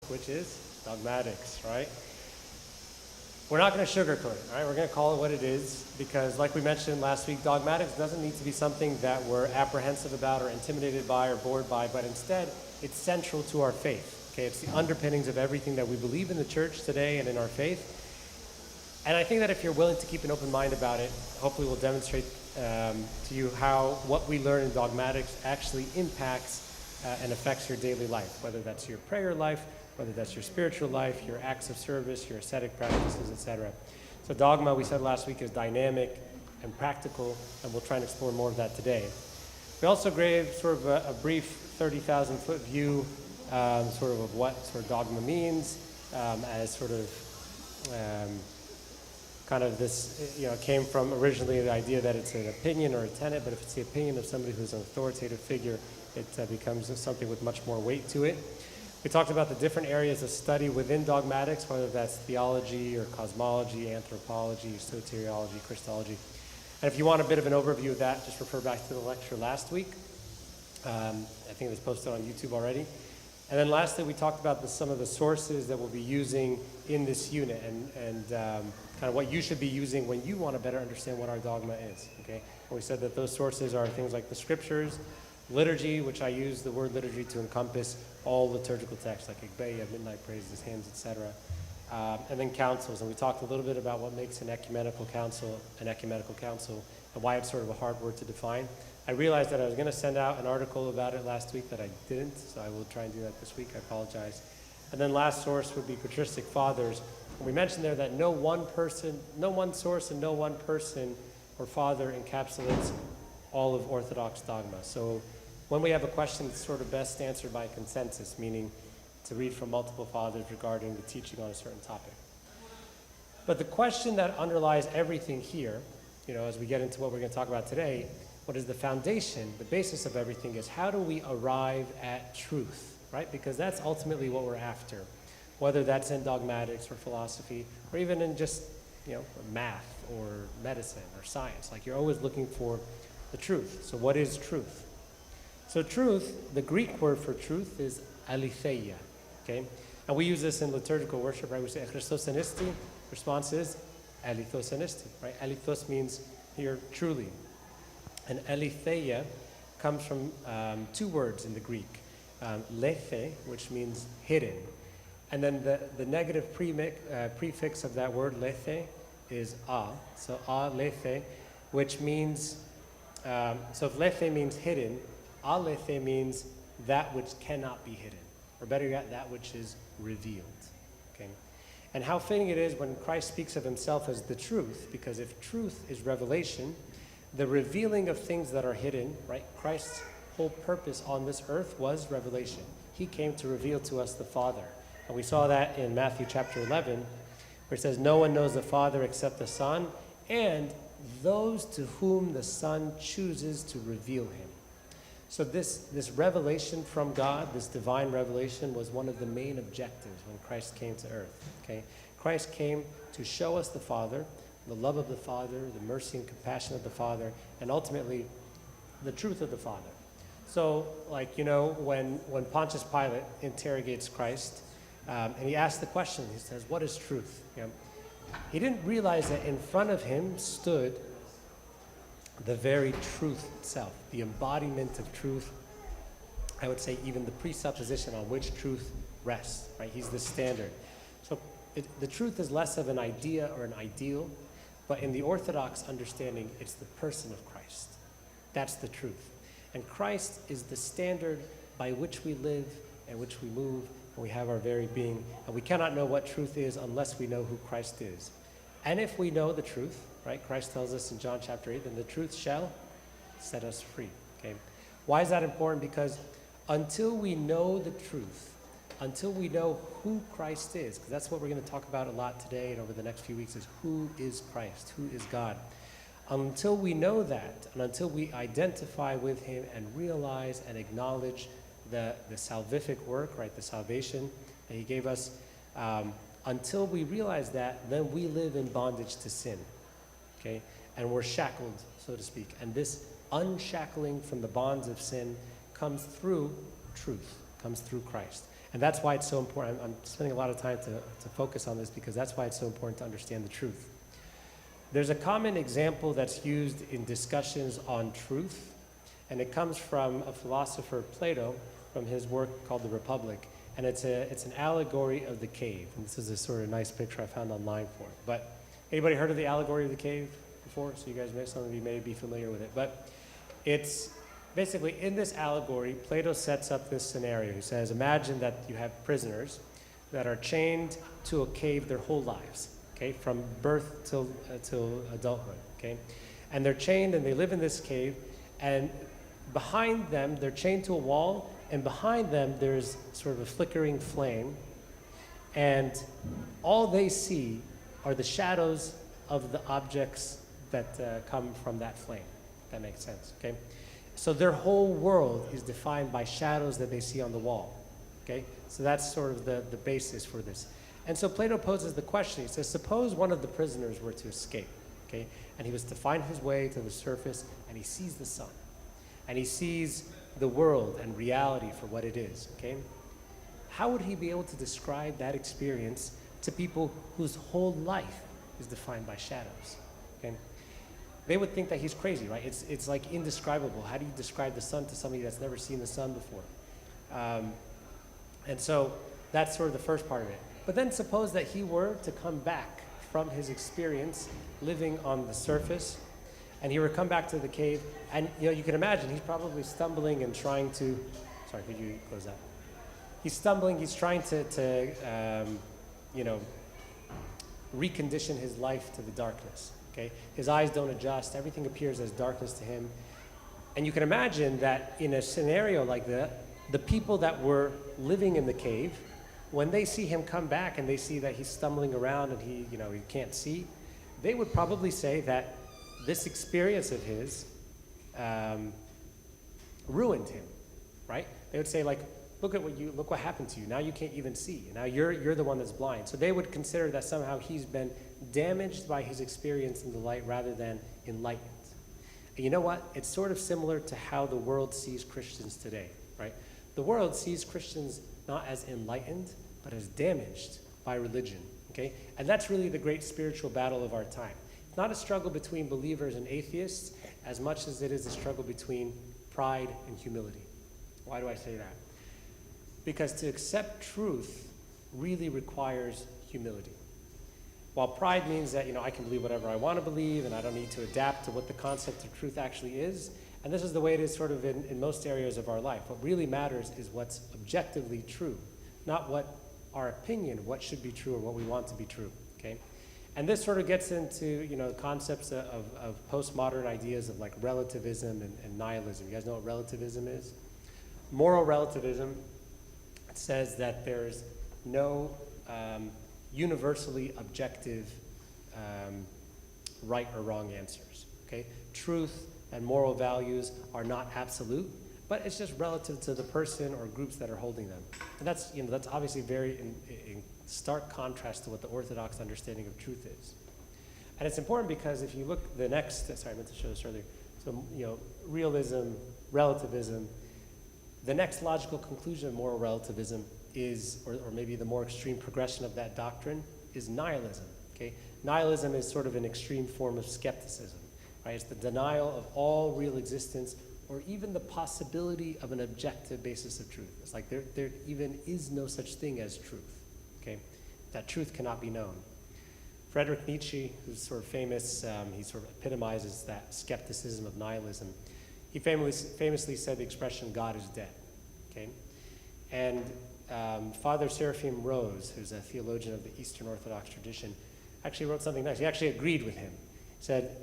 which is dogmatics, right? We're not going to sugarcoat it, right? We're going to call it what it is because, like we mentioned last week, dogmatics doesn't need to be something that we're apprehensive about or intimidated by or bored by, but instead, it's central to our faith, okay? It's the underpinnings of everything that we believe in the church today and in our faith. And I think that if you're willing to keep an open mind about it, hopefully we'll demonstrate to you how what we learn in dogmatics actually impacts and affects your daily life, whether that's your prayer life, whether that's your spiritual life, your acts of service, your ascetic practices, etc. So dogma, we said last week, is dynamic and practical, and we'll try and explore more of that today. We also gave sort of a brief 30,000-foot view sort of what sort of dogma means as sort of kind of this, came from originally the idea that it's an opinion or a tenet, but if it's the opinion of somebody who's an authoritative figure, it becomes something with much more weight to it. We talked about the different areas of study within dogmatics, whether that's theology or cosmology, anthropology, soteriology, Christology. And if you want a bit of an overview of that, just refer back to the lecture last week. I think it was posted on YouTube already. And then lastly, we talked about some of the sources that we'll be using in this unit and kind of what you should be using when you want to better understand what our dogma is, okay? And we said that those sources are things like the scriptures, liturgy, which I use the word liturgy to encompass all liturgical texts like Igbeya, midnight praises, hymns, etc. And then councils, and we talked a little bit about what makes an ecumenical council, and why it's sort of a hard word to define. I realized that I was going to send out an article about it last week that I didn't, so I will try and do that this week. I apologize. And then last source would be patristic fathers. And we mentioned there that no one source and no one person or father encapsulates all of Orthodox dogma. So when we have a question, it's sort of best answered by consensus, meaning to read from multiple fathers regarding the teaching on a certain topic. But the question that underlies everything here, as we get into what we're going to talk about today, what is the foundation, the basis of everything is how do we arrive at truth, right? Because that's ultimately what we're after, whether that's in dogmatics or philosophy, or even in just, math or medicine or science. Like you're always looking for the truth. So what is truth? So truth, the Greek word for truth is aletheia, okay? And we use this in liturgical worship, right? We say Christos anisti, response is alethos anisti, right? Alethos means here truly. And aletheia comes from two words in the Greek. Lethe, which means hidden. And then the negative prefix of that word, lethe, is a. So a lethe, which means, so if lethe means hidden, aletheia means that which cannot be hidden, or better yet, that which is revealed. Okay? And how fitting it is when Christ speaks of himself as the truth, because if truth is revelation, the revealing of things that are hidden, right? Christ's whole purpose on this earth was revelation. He came to reveal to us the Father. And we saw that in Matthew chapter 11, where it says, no one knows the Father except the Son, and those to whom the Son chooses to reveal him. So this revelation from God, this divine revelation, was one of the main objectives when Christ came to earth. Okay? Christ came to show us the Father, the love of the Father, the mercy and compassion of the Father, and ultimately the truth of the Father. So, when Pontius Pilate interrogates Christ, and he asks the question, he says, what is truth? He didn't realize that in front of him stood the very truth itself, the embodiment of truth. I would say even the presupposition on which truth rests, right? He's the standard. So the truth is less of an idea or an ideal, but in the Orthodox understanding, it's the person of Christ. That's the truth. And Christ is the standard by which we live and which we move, and we have our very being. And we cannot know what truth is unless we know who Christ is. And if we know the truth, right, Christ tells us in John chapter 8, then the truth shall set us free. Okay? Why is that important? Because until we know the truth, until we know who Christ is, because that's what we're going to talk about a lot today and over the next few weeks, is who is Christ, who is God. Until we know that, and until we identify with him and realize and acknowledge the salvific work, right, the salvation that he gave us, until we realize that, then we live in bondage to sin, okay? And we're shackled, so to speak. And this unshackling from the bonds of sin comes through truth, comes through Christ. And that's why it's so important. I'm spending a lot of time to focus on this because that's why it's so important to understand the truth. There's a common example that's used in discussions on truth, and it comes from a philosopher, Plato, from his work called The Republic. And it's an allegory of the cave. And this is a sort of nice picture I found online for it. But anybody heard of the allegory of the cave before? So you guys some of you may be familiar with it. But it's basically in this allegory, Plato sets up this scenario. He says, imagine that you have prisoners that are chained to a cave their whole lives, okay, from birth till adulthood, okay? And they're chained and they live in this cave, and behind them, they're chained to a wall, and behind them, there's sort of a flickering flame, and all they see are the shadows of the objects that come from that flame. That makes sense, okay? So their whole world is defined by shadows that they see on the wall, okay? So that's sort of the basis for this. And so Plato poses the question. He says, suppose one of the prisoners were to escape, okay? And he was to find his way to the surface, and he sees the sun. And he sees the world and reality for what it is, okay? How would he be able to describe that experience to people whose whole life is defined by shadows, okay? They would think that he's crazy, right? It's like indescribable. How do you describe the sun to somebody that's never seen the sun before? And so that's sort of the first part of it. But then suppose that he were to come back from his experience living on the surface, and he were to come back to the cave, and you can imagine he's probably stumbling and trying to, sorry, could you close that? He's stumbling, he's trying to recondition his life to the darkness, okay? His eyes don't adjust, everything appears as darkness to him. And you can imagine that in a scenario like that, the people that were living in the cave, when they see him come back and they see that he's stumbling around and he can't see, they would probably say that this experience of his ruined him, right? They would say, like, look what happened to you. Now you can't even see. Now you're the one that's blind. So they would consider that somehow he's been damaged by his experience in the light rather than enlightened. And you know what? It's sort of similar to how the world sees Christians today, right? The world sees Christians not as enlightened, but as damaged by religion, okay? And that's really the great spiritual battle of our time. It's not a struggle between believers and atheists as much as it is a struggle between pride and humility. Why do I say that? Because to accept truth really requires humility. While pride means that, I can believe whatever I want to believe and I don't need to adapt to what the concept of truth actually is, and this is the way it is sort of in most areas of our life. What really matters is what's objectively true, not what our opinion, what should be true or what we want to be true, okay? And this sort of gets into, concepts of postmodern ideas of like relativism and nihilism. You guys know what relativism is? Moral relativism says that there's no universally objective right or wrong answers, okay? Truth and moral values are not absolute, but it's just relative to the person or groups that are holding them. And that's, that's obviously very in stark contrast to what the Orthodox understanding of truth is. And it's important because if you look the next, sorry, I meant to show this earlier. So, realism, relativism, the next logical conclusion of moral relativism is, or maybe the more extreme progression of that doctrine, is nihilism, okay? Nihilism is sort of an extreme form of skepticism, right? It's the denial of all real existence or even the possibility of an objective basis of truth. It's like there even is no such thing as truth, okay? That truth cannot be known. Friedrich Nietzsche, who's sort of famous, he sort of epitomizes that skepticism of nihilism. He famously said the expression, God is dead, okay? And Father Seraphim Rose, who's a theologian of the Eastern Orthodox tradition, actually wrote something nice. He actually agreed with him. He said,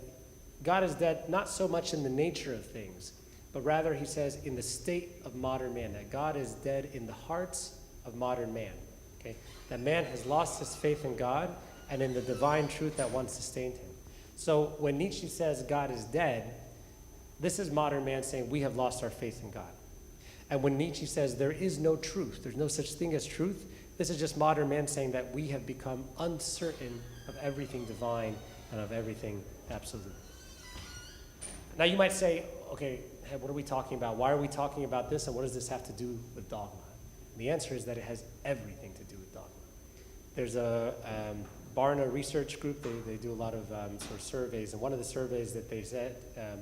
God is dead not so much in the nature of things, but rather, he says, in the state of modern man, that God is dead in the hearts of modern man, okay? That man has lost his faith in God and in the divine truth that once sustained him. So when Nietzsche says God is dead, this is modern man saying we have lost our faith in God. And when Nietzsche says there is no truth, there's no such thing as truth, this is just modern man saying that we have become uncertain of everything divine and of everything absolute. Now you might say, okay, what are we talking about? Why are we talking about this, and what does this have to do with dogma? And the answer is that it has everything to do with dogma. There's a Barna research group, they do a lot of sort of surveys, and one of the surveys that they said,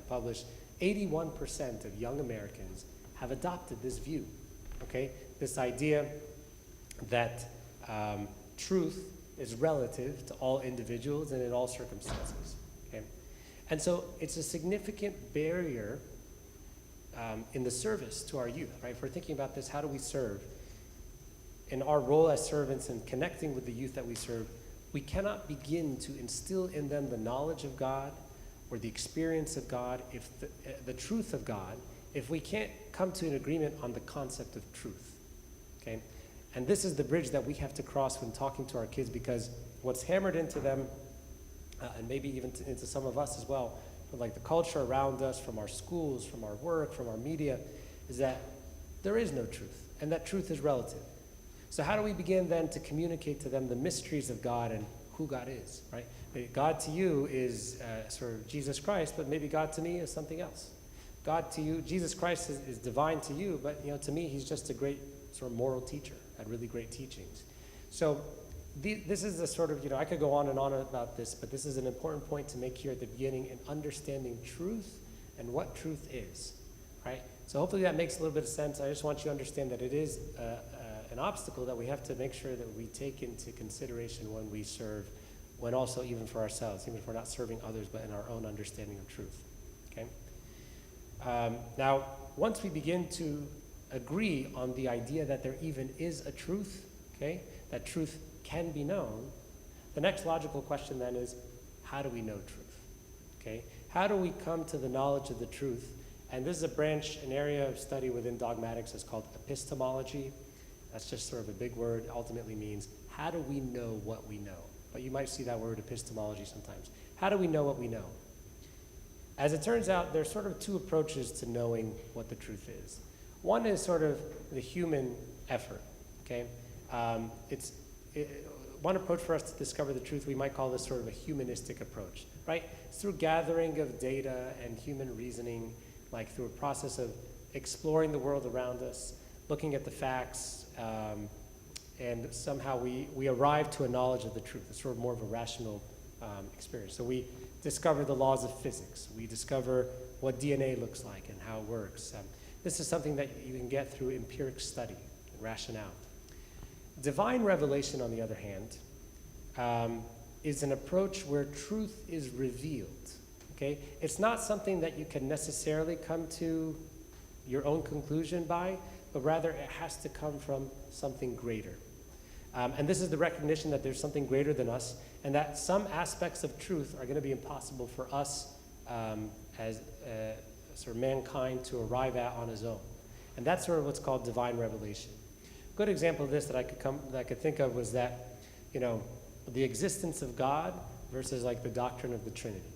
published, 81% of young Americans have adopted this view, okay? This idea that truth is relative to all individuals and in all circumstances, okay? And so it's a significant barrier in the service to our youth, right? If we're thinking about this, how do we serve? In our role as servants and connecting with the youth that we serve, we cannot begin to instill in them the knowledge of God or the experience of God, if the truth of God, if we can't come to an agreement on the concept of truth, okay? And this is the bridge that we have to cross when talking to our kids, because what's hammered into them, and maybe even into some of us as well, from like the culture around us, from our schools, from our work, from our media, is that there is no truth, and that truth is relative. So how do we begin then to communicate to them the mysteries of God and who God is, right? God to you is sort of Jesus Christ, but maybe God to me is something else. God to you, Jesus Christ is divine to you, but to me, he's just a great sort of moral teacher, had really great teachings. So this is the sort of, I could go on and on about this, but this is an important point to make here at the beginning in understanding truth and what truth is, right? So hopefully that makes a little bit of sense. I just want you to understand that it is an obstacle that we have to make sure that we take into consideration when we serve, when also even for ourselves, even if we're not serving others, but in our own understanding of truth, okay? Now, once we begin to agree on the idea that there even is a truth, okay, that truth can be known, the next logical question then is, how do we know truth, okay? How do we come to the knowledge of the truth? And this is a branch, an area of study within dogmatics is called epistemology. That's just sort of a big word, ultimately means, how do we know what we know? But you might see that word epistemology sometimes. How do we know what we know? As it turns out, there's sort of two approaches to knowing what the truth is. One is sort of the human effort, okay? One approach for us to discover the truth, we might call this sort of a humanistic approach, right? It's through gathering of data and human reasoning, like through a process of exploring the world around us, looking at the facts, and somehow we arrive to a knowledge of the truth. It's sort of more of a rational experience. So we discover the laws of physics. We discover what DNA looks like and how it works. This is something that you can get through empiric study and rationale. Divine revelation, on the other hand, is an approach where truth is revealed, okay? It's not something that you can necessarily come to your own conclusion by, but rather it has to come from something greater. And this is the recognition that there's something greater than us, and that some aspects of truth are going to be impossible for us as sort of mankind to arrive at on his own. And that's sort of what's called divine revelation. A good example of this that I could think of was that, the existence of God versus like the doctrine of the Trinity.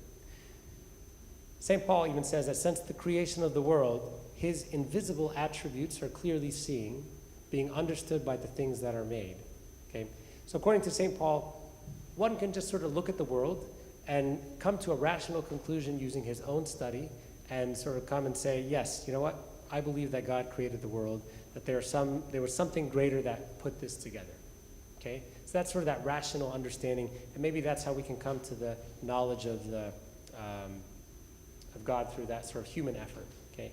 St. Paul even says that since the creation of the world, his invisible attributes are clearly seen, being understood by the things that are made. Okay? So according to St. Paul, one can just sort of look at the world and come to a rational conclusion using his own study and sort of come and say, yes, you know what? I believe that God created the world, that there was something greater that put this together. Okay? So that's sort of that rational understanding, and maybe that's how we can come to the knowledge of God through that sort of human effort. Okay?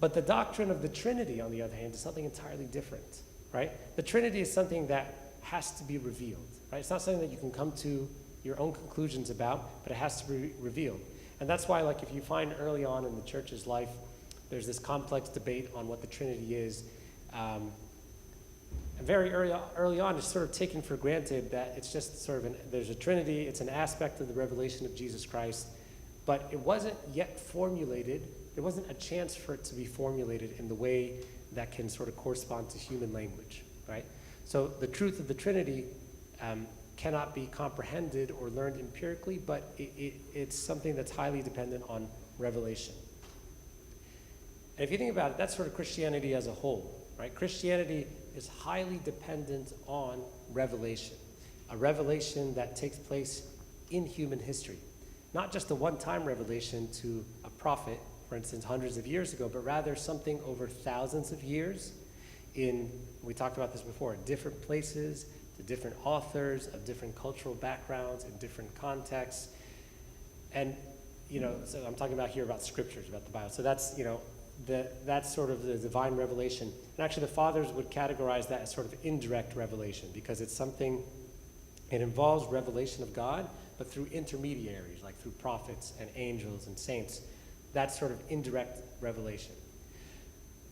But the doctrine of the Trinity, on the other hand, is something entirely different, right? The Trinity is something that has to be revealed, right? It's not something that you can come to your own conclusions about, but it has to be revealed. And that's why, like, if you find early on in the church's life, there's this complex debate on what the Trinity is. And very early on, it's sort of taken for granted that it's just sort of there's a Trinity, it's an aspect of the revelation of Jesus Christ, but it wasn't yet formulated. There wasn't a chance for it to be formulated in the way that can sort of correspond to human language, right? So the truth of the Trinity cannot be comprehended or learned empirically, but it's something that's highly dependent on revelation. And if you think about it, that's sort of Christianity as a whole, right? Christianity is highly dependent on revelation, a revelation that takes place in human history. Not just a one-time revelation to a prophet, for instance, hundreds of years ago, but rather something over thousands of years we talked about this before, different places, to different authors of different cultural backgrounds and different contexts. And, so I'm talking about here about scriptures, about the Bible. So that's, that's sort of the divine revelation. And actually the fathers would categorize that as sort of indirect revelation, because it's something, it involves revelation of God, but through intermediaries, like through prophets and angels and saints. That's sort of indirect revelation.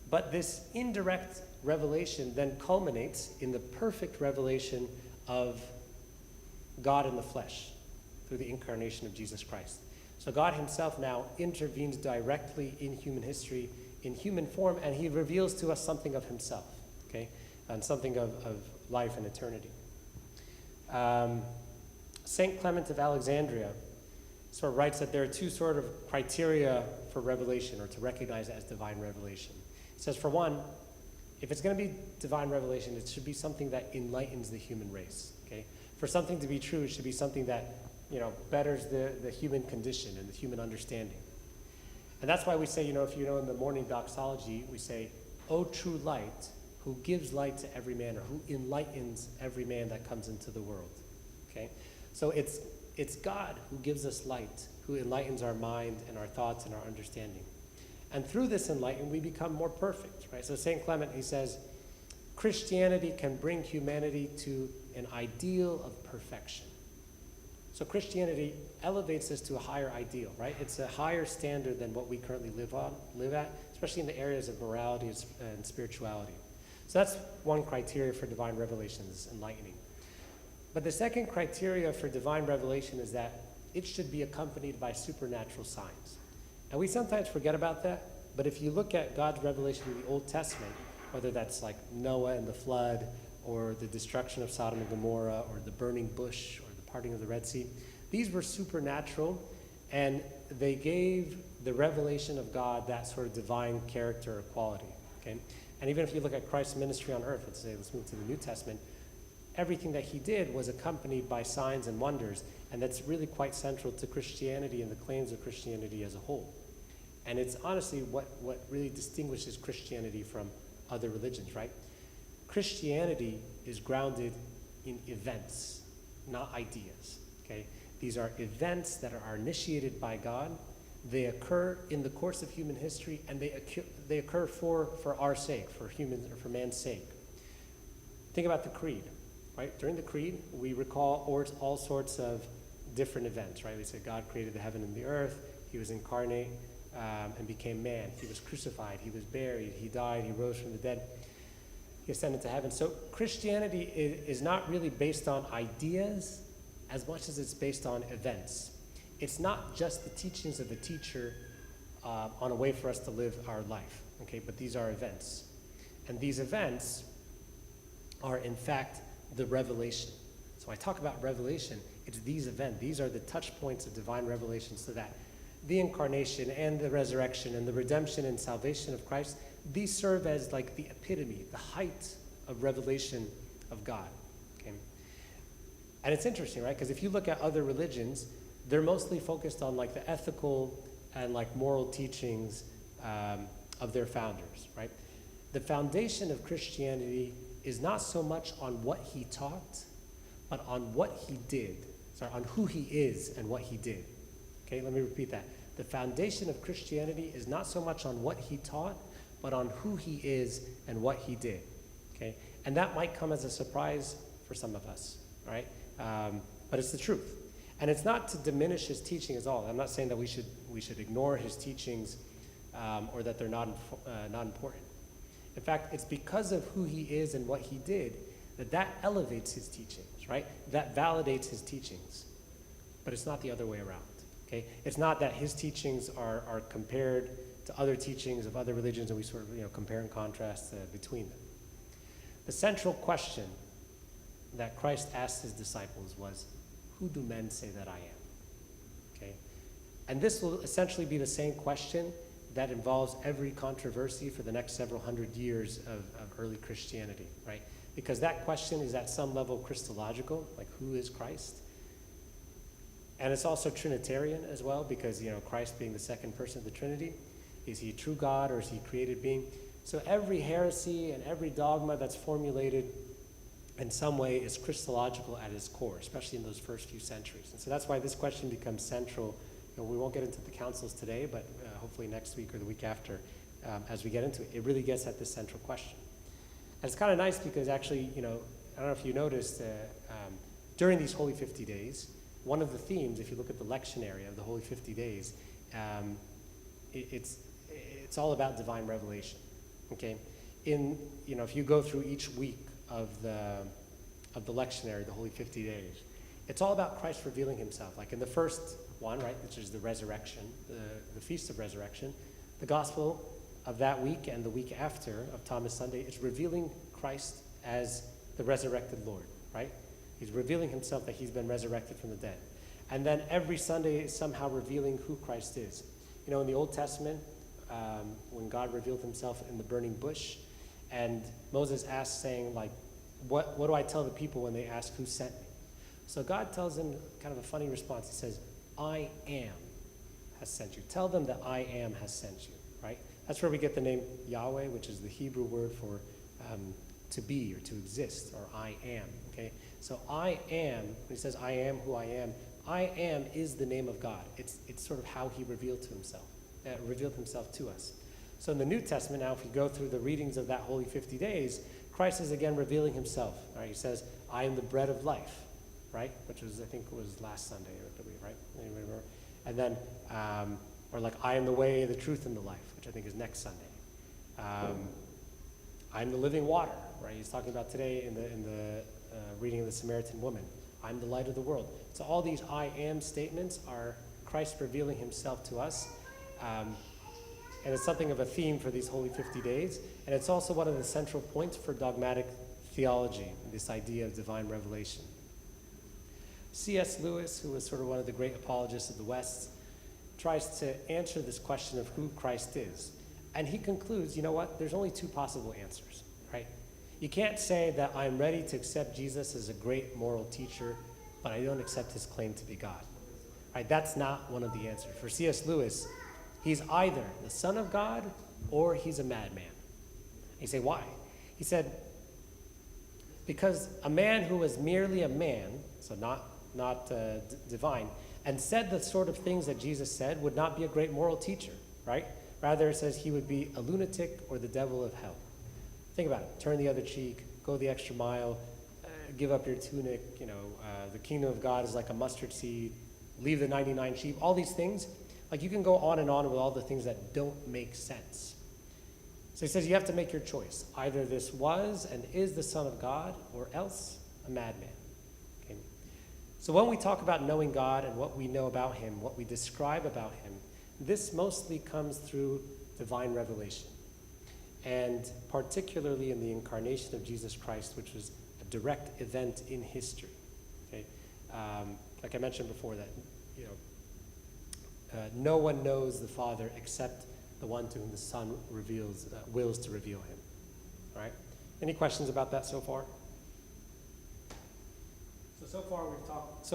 But this indirect revelation then culminates in the perfect revelation of God in the flesh through the incarnation of Jesus Christ. So God himself now intervenes directly in human history, in human form, and he reveals to us something of himself, okay, and something of life and eternity. Saint Clement of Alexandria sort of writes that there are two sort of criteria for revelation, or to recognize it as divine revelation. He says, for one, if it's going to be divine revelation, it should be something that enlightens the human race, okay? For something to be true, it should be something that, betters the human condition and the human understanding. And that's why we say, if in the morning doxology, we say, O true light, who gives light to every man, or who enlightens every man that comes into the world, okay? So it's God who gives us light, who enlightens our mind and our thoughts and our understanding. And through this enlightenment, we become more perfect, right? So St. Clement, he says, Christianity can bring humanity to an ideal of perfection. So Christianity elevates us to a higher ideal, right? It's a higher standard than what we currently live at, especially in the areas of morality and spirituality. So that's one criteria for divine revelation, is enlightening. But the second criteria for divine revelation is that it should be accompanied by supernatural signs. And we sometimes forget about that, but if you look at God's revelation in the Old Testament, whether that's like Noah and the flood, or the destruction of Sodom and Gomorrah, or the burning bush, or the parting of the Red Sea, these were supernatural, and they gave the revelation of God that sort of divine character or quality, okay? And even if you look at Christ's ministry on earth, let's move to the New Testament, everything that he did was accompanied by signs and wonders, and that's really quite central to Christianity and the claims of Christianity as a whole. And it's honestly what really distinguishes Christianity from other religions, right? Christianity is grounded in events, not ideas, okay? These are events that are initiated by God. They occur in the course of human history, and they occur for our sake, for humans, or for man's sake. Think about the Creed, right? During the Creed, we recall all sorts of different events, right? We say God created the heaven and the earth. He was incarnate and became man. He was crucified. He was buried. He died. He rose from the dead. He ascended to heaven. So Christianity is not really based on ideas as much as it's based on events. It's not just the teachings of a teacher on a way for us to live our life, okay? But these are events. And these events are, in fact, the revelation. So I talk about revelation, it's these events. These are the touch points of divine revelation, so that the incarnation and the resurrection and the redemption and salvation of Christ, these serve as like the epitome, the height of revelation of God, okay? And it's interesting, right? Because if you look at other religions, they're mostly focused on like the ethical and like moral teachings of their founders, right? The foundation of Christianity is not so much on what he taught, but on what he did. Sorry, on who he is and what he did. Okay, let me repeat that. The foundation of Christianity is not so much on what he taught, but on who he is and what he did. Okay, and that might come as a surprise for some of us, right? But it's the truth. And it's not to diminish his teaching at all. I'm not saying that we should ignore his teachings or that they're not important. In fact, it's because of who he is and what he did that elevates his teachings, right? That validates his teachings. But it's not the other way around, okay? It's not that his teachings are compared to other teachings of other religions and we sort of compare and contrast between them. The central question that Christ asked his disciples was, who do men say that I am? Okay? And this will essentially be the same question that involves every controversy for the next several hundred years of early Christianity, right? Because that question is at some level Christological, like who is Christ? And it's also Trinitarian as well, because Christ being the second person of the Trinity, is he true God or is he created being? So every heresy and every dogma that's formulated in some way is Christological at its core, especially in those first few centuries. And so that's why this question becomes central. We won't get into the councils today, but hopefully next week or the week after, as we get into it, it really gets at this central question. And it's kind of nice because actually, I don't know if you noticed, during these Holy 50 days, one of the themes, if you look at the lectionary of the Holy 50 days, it's all about divine revelation. Okay, if you go through each week of the lectionary, the Holy 50 days, it's all about Christ revealing himself. Like in the first one, right, which is the resurrection, the Feast of Resurrection, the gospel of that week and the week after of Thomas Sunday is revealing Christ as the resurrected Lord, right? He's revealing himself that he's been resurrected from the dead. And then every Sunday is somehow revealing who Christ is. In the Old Testament, when God revealed himself in the burning bush, and Moses asked, saying, like, what do I tell the people when they ask who sent me? So God tells him kind of a funny response. He says, I am has sent you. Tell them that I am has sent you, right? That's where we get the name Yahweh, which is the Hebrew word for to be or to exist, or I am, okay? So I am, when he says I am who I am is the name of God. It's sort of how he revealed himself to us. So in the New Testament, now if you go through the readings of that Holy 50 days, Christ is again revealing himself, right? He says, I am the bread of life, right? Which was, I think, was last Sunday, I believe, right? Anybody remember? And then, or like, I am the way, the truth, and the life, which I think is next Sunday. I am the living water, right? He's talking about today in the reading of the Samaritan woman. I'm the light of the world. So all these I am statements are Christ revealing himself to us. And it's something of a theme for these Holy 50 days. And it's also one of the central points for dogmatic theology, this idea of divine revelation. C.S. Lewis, who was sort of one of the great apologists of the West, tries to answer this question of who Christ is. And he concludes, you know what? There's only two possible answers, right? You can't say that I'm ready to accept Jesus as a great moral teacher, but I don't accept his claim to be God. Right? That's not one of the answers. For C.S. Lewis, he's either the Son of God or he's a madman. You say, why? He said, because a man who was merely a man, so not divine, and said the sort of things that Jesus said would not be a great moral teacher, right? Rather, it says he would be a lunatic or the devil of hell. Think about it. Turn the other cheek, go the extra mile, give up your tunic, the kingdom of God is like a mustard seed, leave the 99 sheep, all these things. Like you can go on and on with all the things that don't make sense. So he says you have to make your choice. Either this was and is the Son of God or else a madman. Okay? So when we talk about knowing God and what we know about him, what we describe about him, this mostly comes through divine revelation. And particularly in the incarnation of Jesus Christ, which was a direct event in history. Okay? Like I mentioned before, that no one knows the Father except the one to whom the Son wills to reveal him. All right? Any questions about that so far? So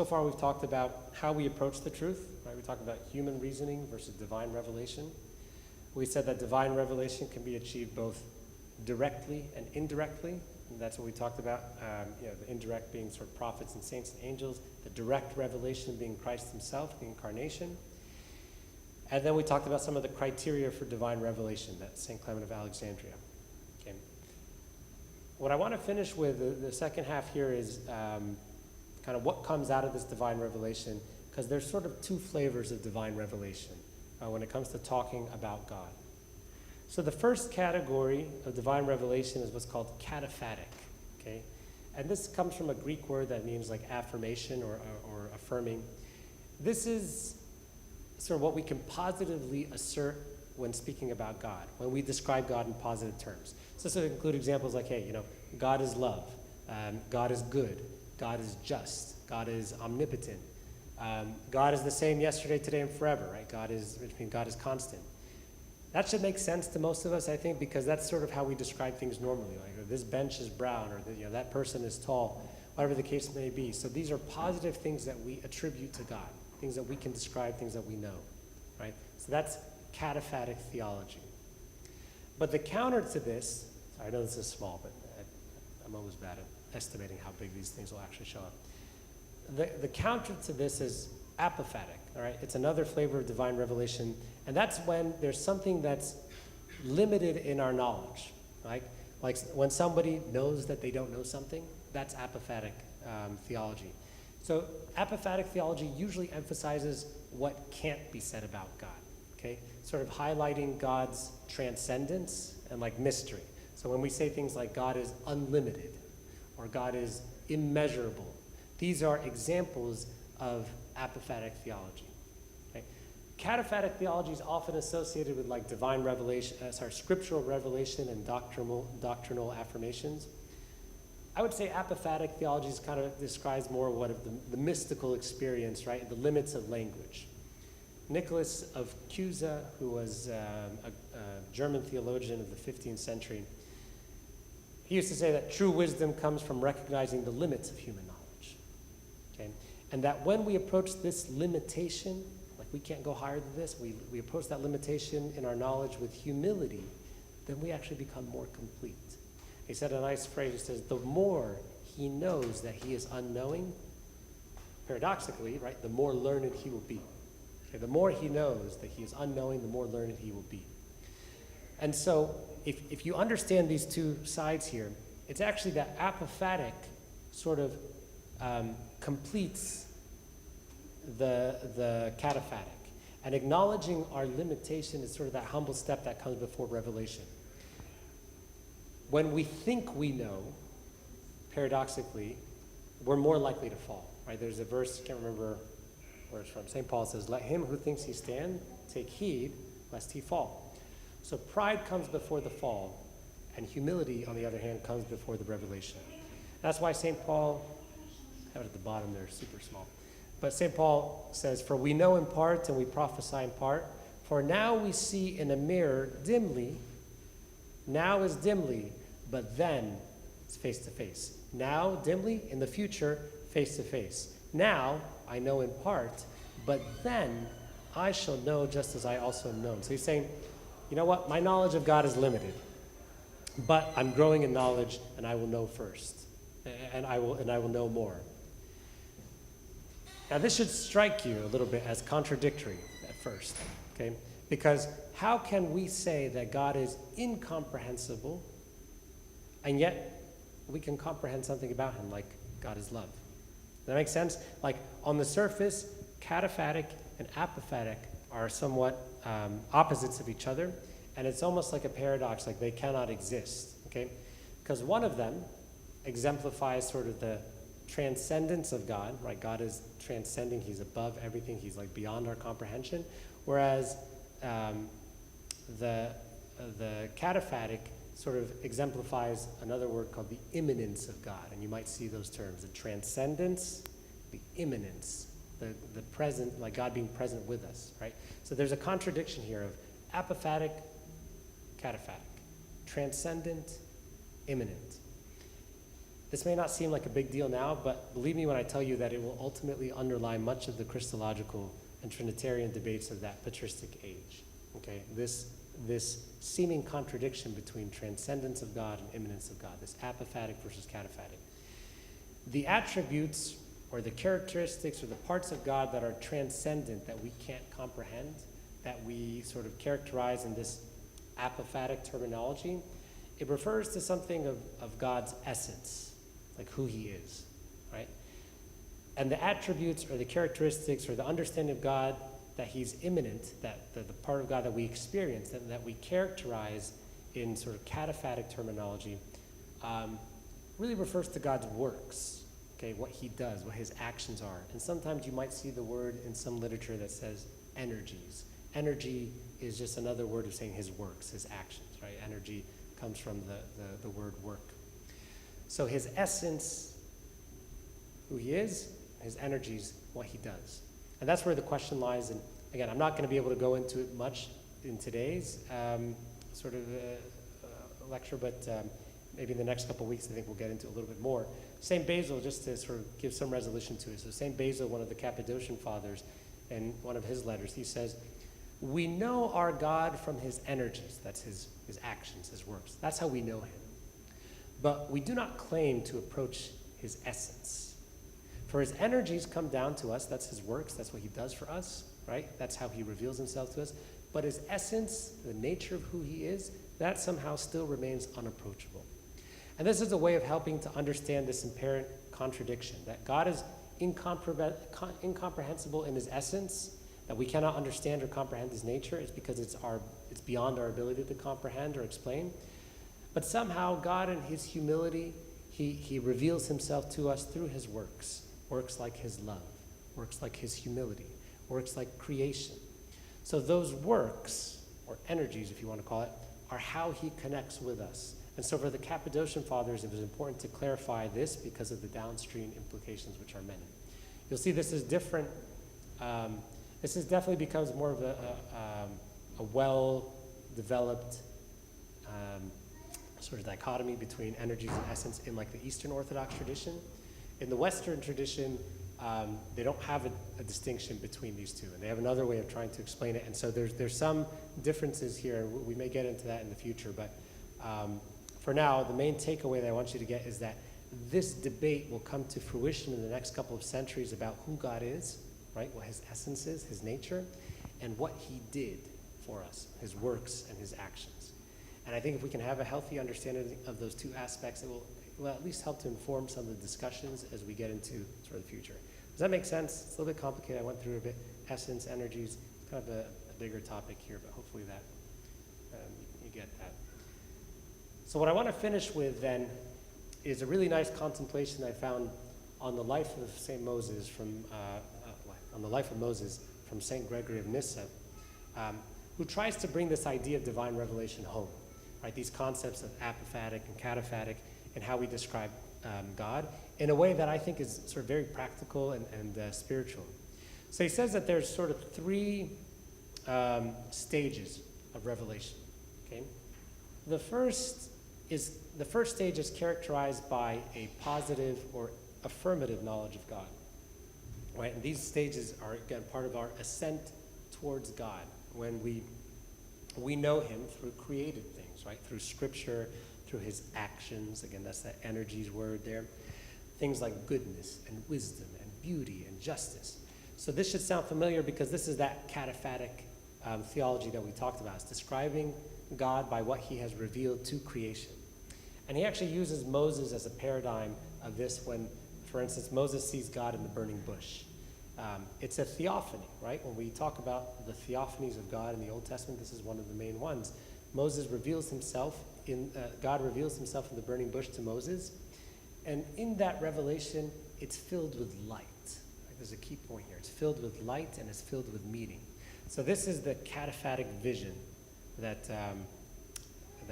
far we've talked about how we approach the truth. Right? We talked about human reasoning versus divine revelation. We said that divine revelation can be achieved both directly and indirectly. And that's what we talked about, the indirect being sort of prophets and saints and angels, the direct revelation being Christ himself, the incarnation. And then we talked about some of the criteria for divine revelation, that St. Clement of Alexandria. Okay. What I want to finish with, the second half here, is kind of what comes out of this divine revelation, because there's sort of two flavors of divine revelation when it comes to talking about God. So the first category of divine revelation is what's called cataphatic, okay? And this comes from a Greek word that means like affirmation or affirming. This is sort of what we can positively assert when speaking about God, when we describe God in positive terms. So this would include examples like, hey, God is love, God is good, God is just, God is omnipotent, God is the same yesterday, today, and forever, right? Which means God is constant. That should make sense to most of us, I think, because that's sort of how we describe things normally. Like, this bench is brown, or that person is tall, whatever the case may be. So these are positive things that we attribute to God, things that we can describe, things that we know, right? So that's cataphatic theology. But the counter to this, sorry, I know this is small, but I'm always bad at estimating how big these things will actually show up. The counter to this is apophatic, all right? It's another flavor of divine revelation, and that's when there's something that's limited in our knowledge, right? Like when somebody knows that they don't know something, that's apophatic theology. So apophatic theology usually emphasizes what can't be said about God, okay? Sort of highlighting God's transcendence and like mystery. So when we say things like God is unlimited or God is immeasurable, these are examples of apophatic theology. Okay? Cataphatic theology is often associated with like divine revelation, scriptural revelation and doctrinal affirmations. I would say apophatic theology kind of describes more what of the mystical experience, right? The limits of language. Nicholas of Cusa, who was a German theologian of the 15th century, he used to say that true wisdom comes from recognizing the limits of human knowledge. Okay? And that when we approach this limitation, like we can't go higher than this, we approach that limitation in our knowledge with humility, then we actually become more complete. He said a nice phrase, he says, the more he knows that he is unknowing, paradoxically, right, the more learned he will be. Okay, the more he knows that he is unknowing, the more learned he will be. And so if you understand these two sides here, it's actually that apophatic sort of completes the cataphatic. And acknowledging our limitation is sort of that humble step that comes before revelation. When we think we know, paradoxically, we're more likely to fall, right? There's a verse, I can't remember where it's from. St. Paul says, let him who thinks he stand take heed lest he fall. So pride comes before the fall, and humility, on the other hand, comes before the revelation. That's why St. Paul, I have it at the bottom there, super small. But St. Paul says, for we know in part and we prophesy in part, for now we see in a mirror dimly, now is dimly, but then it's face to face. Now, dimly, in the future, face to face. Now, I know in part, but then I shall know just as I also am known. So he's saying, you know what? My knowledge of God is limited, but I'm growing in knowledge, and I will know first, and I will know more. Now, this should strike you a little bit as contradictory at first, okay? Because how can we say that God is incomprehensible, and yet we can comprehend something about him, like God is love? Does that make sense? Like, on the surface, cataphatic and apophatic are somewhat opposites of each other, and it's almost like a paradox, like they cannot exist, okay? Because one of them exemplifies sort of the transcendence of God, right? God is transcending, he's above everything, he's like beyond our comprehension, whereas the cataphatic sort of exemplifies another word called the immanence of God, and you might see those terms, the transcendence, the immanence, the present, like God being present with us, right? So there's a contradiction here of apophatic, cataphatic, transcendent, immanent. This may not seem like a big deal now, but believe me when I tell you that it will ultimately underlie much of the Christological and Trinitarian debates of that patristic age, okay? This seeming contradiction between transcendence of God and immanence of God, this apophatic versus cataphatic. The attributes or the characteristics or the parts of God that are transcendent, that we can't comprehend, that we sort of characterize in this apophatic terminology, it refers to something of God's essence, like who he is, right? And the attributes or the characteristics or the understanding of God that he's immanent, that the part of God that we experience, that we characterize in sort of cataphatic terminology, really refers to God's works, okay, what he does, what his actions are. And sometimes you might see the word in some literature that says energies. Energy is just another word of saying his works, his actions, right? Energy comes from the word work. So his essence, who he is, his energies, what he does. And that's where the question lies. And again, I'm not going to be able to go into it much in today's sort of lecture, but maybe in the next couple of weeks, I think we'll get into it a little bit more. St. Basil, just to sort of give some resolution to it. So St. Basil, one of the Cappadocian fathers, in one of his letters, he says, We know our God from his energies, that's his actions, his works. That's how we know him. But we do not claim to approach his essence. For his energies come down to us, that's his works, that's what he does for us, right? That's how he reveals himself to us. But his essence, the nature of who he is, that somehow still remains unapproachable. And this is a way of helping to understand this inherent contradiction, that God is incomprehensible in his essence, that we cannot understand or comprehend his nature. It's because it's beyond our ability to comprehend or explain. But somehow God in his humility, he reveals himself to us through his works like his love, works like his humility, works like creation. So those works, or energies if you want to call it, are how he connects with us. And so for the Cappadocian Fathers, it was important to clarify this because of the downstream implications, which are many. You'll see this is different. This is definitely becomes more of a well-developed sort of dichotomy between energies and essence in like the Eastern Orthodox tradition. In the Western tradition, they don't have a distinction between these two, and they have another way of trying to explain it. And so there's some differences here, and we may get into that in the future. But for now, the main takeaway that I want you to get is that this debate will come to fruition in the next couple of centuries about who God is, right? What his essence is, his nature, and what he did for us, his works and his actions. And I think if we can have a healthy understanding of those two aspects, it will at least help to inform some of the discussions as we get into sort of the future. Does that make sense? It's a little bit complicated. I went through a bit. Essence, energies, kind of a bigger topic here, but hopefully that you get that. So what I want to finish with then is a really nice contemplation I found on the life of Saint Moses from Saint Gregory of Nyssa, who tries to bring this idea of divine revelation home, right? These concepts of apophatic and cataphatic and how we describe God in a way that I think is sort of very practical and spiritual. So he says that there's sort of three stages of revelation. Okay, the first stage is characterized by a positive or affirmative knowledge of God, right? And these stages are again part of our ascent towards God when we know him through created things, right? Through Scripture, through his actions. Again, that's that energies word there. Things like goodness and wisdom and beauty and justice. So this should sound familiar because this is that cataphatic theology that we talked about. It's describing God by what he has revealed to creation. And he actually uses Moses as a paradigm of this when, for instance, Moses sees God in the burning bush. It's a theophany, right? When we talk about the theophanies of God in the Old Testament, this is one of the main ones. God reveals himself in the burning bush to Moses. And in that revelation, it's filled with light. Right? There's a key point here. It's filled with light and it's filled with meaning. So this is the cataphatic vision that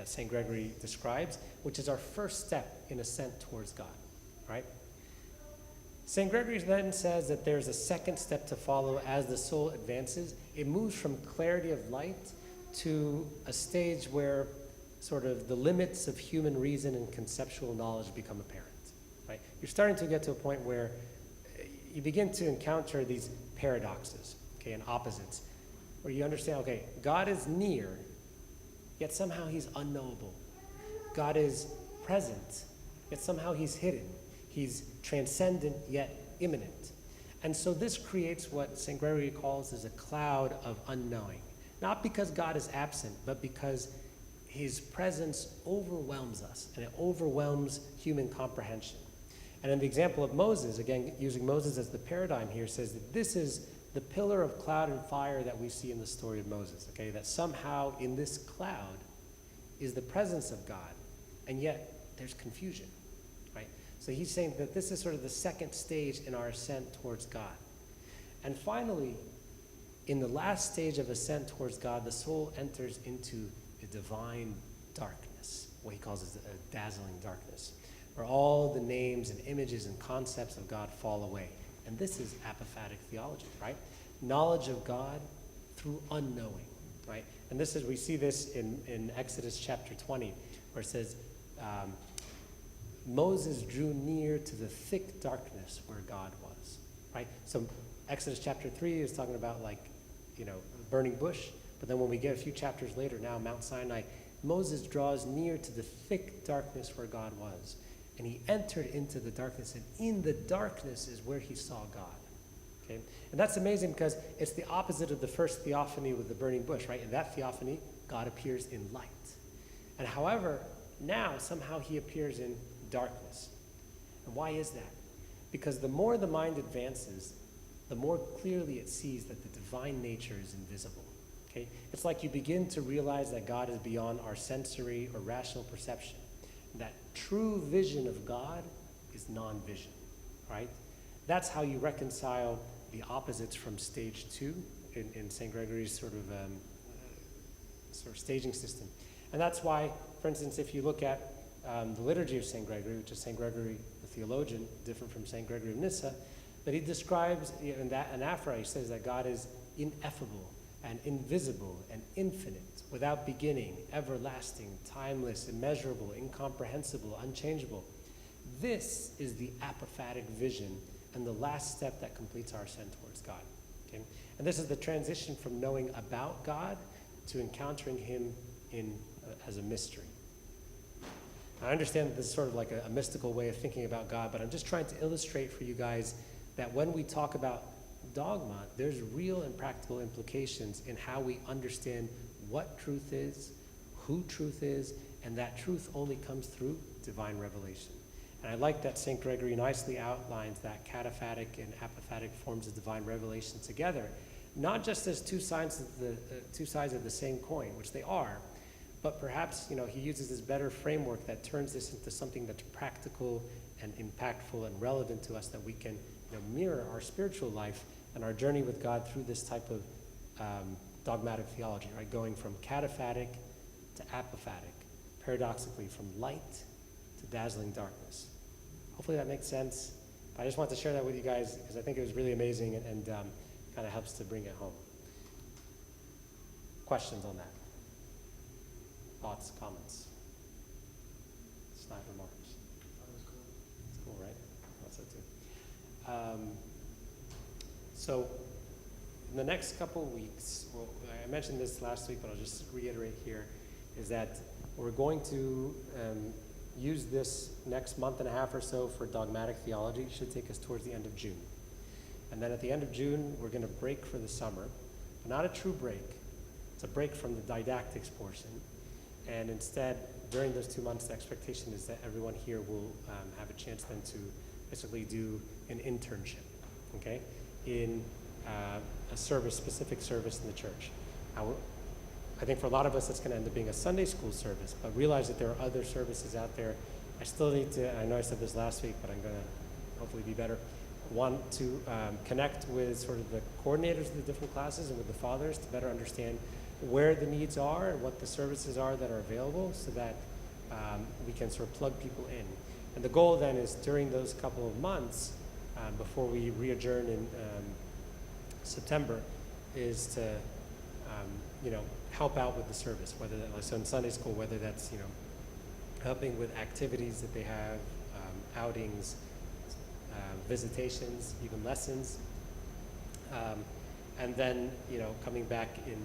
St. Gregory describes, which is our first step in ascent towards God, right? St. Gregory then says that there's a second step to follow as the soul advances. It moves from clarity of light to a stage where sort of the limits of human reason and conceptual knowledge become apparent, right? You're starting to get to a point where you begin to encounter these paradoxes, okay, and opposites, where you understand, okay, God is near, yet somehow he's unknowable. God is present, yet somehow he's hidden. He's transcendent, yet immanent. And so this creates what St. Gregory calls as a cloud of unknowing. Not because God is absent, but because his presence overwhelms us, and it overwhelms human comprehension. And in the example of Moses, again, using Moses as the paradigm here, says that this is the pillar of cloud and fire that we see in the story of Moses, okay? That somehow in this cloud is the presence of God, and yet there's confusion, right? So he's saying that this is sort of the second stage in our ascent towards God. And finally, in the last stage of ascent towards God, the soul enters into a divine darkness, what he calls a dazzling darkness, where all the names and images and concepts of God fall away. And this is apophatic theology, right? Knowledge of God through unknowing, right? And this is, we see this in Exodus chapter 20, where it says, Moses drew near to the thick darkness where God was, right? So Exodus chapter 3 is talking about like burning bush. But then when we get a few chapters later, now Mount Sinai, Moses draws near to the thick darkness where God was. And he entered into the darkness, and in the darkness is where he saw God. Okay? And that's amazing because it's the opposite of the first theophany with the burning bush, right? In that theophany, God appears in light. And however, now somehow he appears in darkness. And why is that? Because the more the mind advances, the more clearly it sees that the divine nature is invisible. Okay? It's like you begin to realize that God is beyond our sensory or rational perception. That true vision of God is non-vision, right? That's how you reconcile the opposites from stage 2 in St. Gregory's sort of staging system. And that's why, for instance, if you look at the liturgy of St. Gregory, which is St. Gregory the theologian, different from St. Gregory of Nyssa, that he describes in that anaphora, he says that God is ineffable and invisible and infinite, without beginning, everlasting, timeless, immeasurable, incomprehensible, unchangeable. This is the apophatic vision and the last step that completes our ascent towards God. Okay? And this is the transition from knowing about God to encountering him as a mystery. I understand that this is sort of like a mystical way of thinking about God, but I'm just trying to illustrate for you guys that when we talk about dogma, there's real and practical implications in how we understand what truth is, who truth is, and that truth only comes through divine revelation. And I like that St. Gregory nicely outlines that cataphatic and apophatic forms of divine revelation together, not just as two sides of the same coin, which they are, but perhaps he uses this better framework that turns this into something that's practical and impactful and relevant to us, that we can mirror our spiritual life and our journey with God through this type of dogmatic theology, right? Going from cataphatic to apophatic, paradoxically from light to dazzling darkness. Hopefully that makes sense. But I just wanted to share that with you guys because I think it was really amazing and kind of helps to bring it home. Questions on that? Thoughts, comments? Snide remarks? That was cool. It's cool, right? I thought so too. So in the next couple of weeks, well, I mentioned this last week, but I'll just reiterate here, is that we're going to use this next month and a half or so for dogmatic theology. It should take us towards the end of June. And then at the end of June, we're going to break for the summer, but not a true break. It's a break from the didactics portion. And instead, during those 2 months, the expectation is that everyone here will have a chance then to basically do an internship, okay, in a specific service in the church. Now, I think for a lot of us, it's going to end up being a Sunday school service, but realize that there are other services out there. I still need to, I know I said this last week, but I'm going to hopefully be better, want to connect with sort of the coordinators of the different classes and with the fathers to better understand where the needs are and what the services are that are available so that we can sort of plug people in. And the goal then is during those couple of months, before we re-adjourn in September, is to help out with the service, whether that, so in Sunday school, whether that's helping with activities that they have, outings, visitations, even lessons, and then coming back in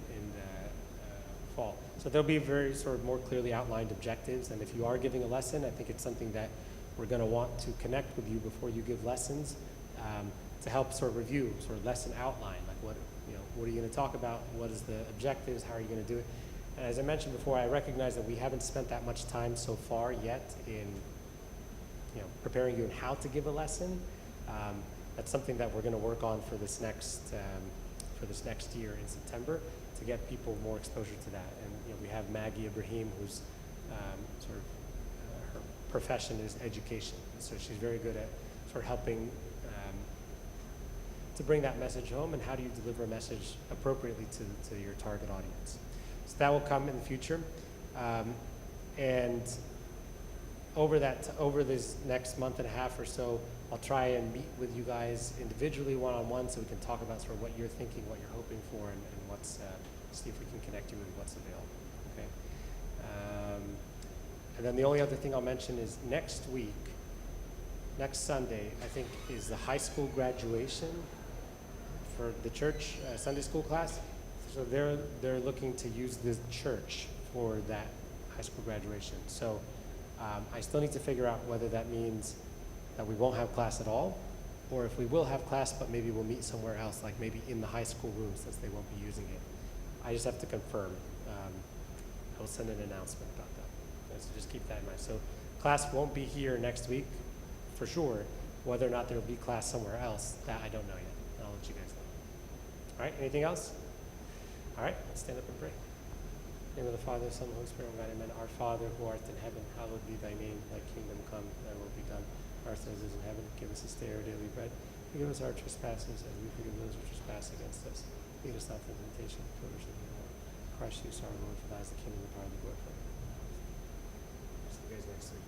fall. So there'll be very sort of more clearly outlined objectives, and if you are giving a lesson, I think it's something that we're going to want to connect with you before you give lessons to help sort of review, sort of lesson outline, like what are you going to talk about, what is the objectives, how are you going to do it. And as I mentioned before, I recognize that we haven't spent that much time so far yet in preparing you on how to give a lesson. That's something that we're going to work on for this next year in September to get people more exposure to that. And we have Maggie Ibrahim, who's her profession is education, so she's very good at sort of helping to bring that message home, and how do you deliver a message appropriately to your target audience. So that will come in the future, and over this next month and a half or so, I'll try and meet with you guys individually, one-on-one, so we can talk about sort of what you're thinking, what you're hoping for, and what's see if we can connect you with what's available. Okay. And then the only other thing I'll mention is next Sunday, I think, is the high school graduation for the church Sunday school class. So they're looking to use this church for that high school graduation. So I still need to figure out whether that means that we won't have class at all, or if we will have class, but maybe we'll meet somewhere else, like maybe in the high school room, since they won't be using it. I just have to confirm. I will send an announcement about that. So just keep that in mind. So class won't be here next week, for sure. Whether or not there will be class somewhere else, that I don't know yet. I'll let you guys know. All right, anything else? All right, let's stand up and pray. In the name of the Father, Son, and Holy Spirit, one God, amen. Our Father, who art in heaven, hallowed be thy name. Thy kingdom come, thy will be done. Our sins is in heaven. Give us this day our daily bread. Forgive us our trespasses, as we forgive those who trespass against us. Lead us not into temptation, but deliver us from evil. Christ, you are our Lord, for thine is the kingdom, the power, and the glory forever. See you guys next week.